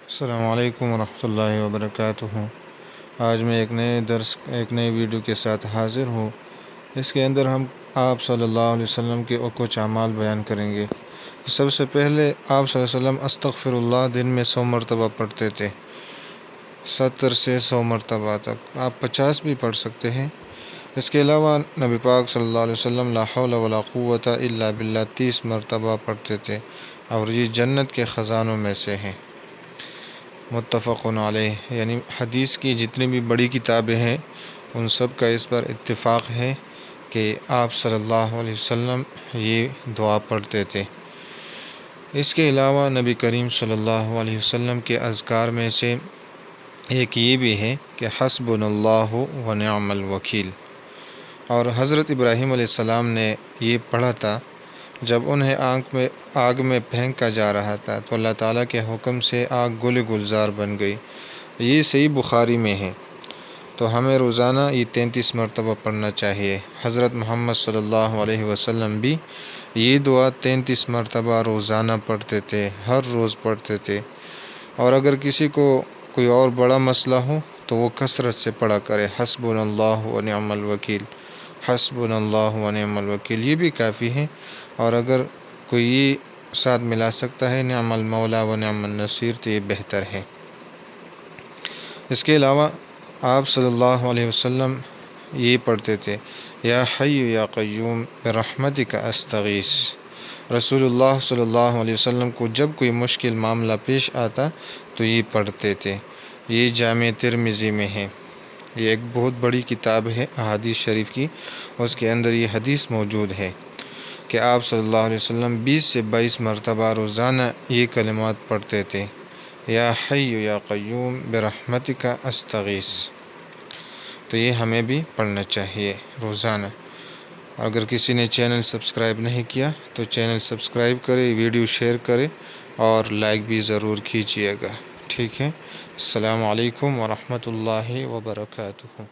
السلام علیکم ورحمۃ اللہ وبرکاتہ۔ آج میں ایک نئے ویڈیو کے ساتھ حاضر ہوں۔ اس کے اندر ہم آپ صلی اللہ علیہ وسلم کے کچھ اعمال بیان کریں گے۔ سب سے پہلے آپ صلی اللہ علیہ وسلم استغفر اللہ دن میں 100 مرتبہ پڑھتے تھے، 70 سے 100 مرتبہ تک، آپ 50 بھی پڑھ سکتے ہیں۔ اس کے علاوہ نبی پاک صلی اللہ علیہ وسلم لا حول ولا قوت الا باللہ 30 مرتبہ پڑھتے تھے، اور یہ جنت کے خزانوں میں سے ہیں۔ متفق علیہ، یعنی حدیث کی جتنی بھی بڑی کتابیں ہیں ان سب کا اس پر اتفاق ہے کہ آپ صلی اللہ علیہ وسلم یہ دعا پڑھتے تھے۔ اس کے علاوہ نبی کریم صلی اللہ علیہ وسلم کے اذکار میں سے ایک یہ بھی ہے کہ حسبنا اللہ و نعم الوکیل، اور حضرت ابراہیم علیہ السلام نے یہ پڑھا تھا جب انہیں آگ میں پھینکا جا رہا تھا تو اللہ تعالیٰ کے حکم سے آگ گل گلزار بن گئی۔ یہ صحیح بخاری میں ہے، تو ہمیں روزانہ یہ 33 مرتبہ پڑھنا چاہیے۔ حضرت محمد صلی اللہ علیہ وسلم بھی یہ دعا 33 مرتبہ روزانہ پڑھتے تھے، ہر روز پڑھتے تھے۔ اور اگر کسی کو کوئی اور بڑا مسئلہ ہو تو وہ کثرت سے پڑھا کرے، حسبنا اللہ و نعم الوکیل، حسبنا اللہ و نعم الوکیل، یہ بھی کافی ہے۔ اور اگر کوئی یہ ساتھ ملا سکتا ہے نعم المولا و نعم النصیر تو یہ بہتر ہے۔ اس کے علاوہ آپ صلی اللہ علیہ وسلم یہ پڑھتے تھے، یا حی یا قیوم برحمتک استغیث۔ رسول اللہ صلی اللہ علیہ وسلم کو جب کوئی مشکل معاملہ پیش آتا تو یہ پڑھتے تھے۔ یہ جامع ترمذی میں ہے، یہ ایک بہت بڑی کتاب ہے احادیث شریف کی، اس کے اندر یہ حدیث موجود ہے کہ آپ صلی اللہ علیہ وسلم 20 سے 22 مرتبہ روزانہ یہ کلمات پڑھتے تھے، یا حی یا قیوم برحمتک استغیث۔ تو یہ ہمیں بھی پڑھنا چاہیے روزانہ۔ اگر کسی نے چینل سبسکرائب نہیں کیا تو چینل سبسکرائب کرے، ویڈیو شیئر کرے اور لائک بھی ضرور کیجیے گا، ٹھیک ہے۔ السلام علیکم ورحمۃ اللہ وبرکاتہ۔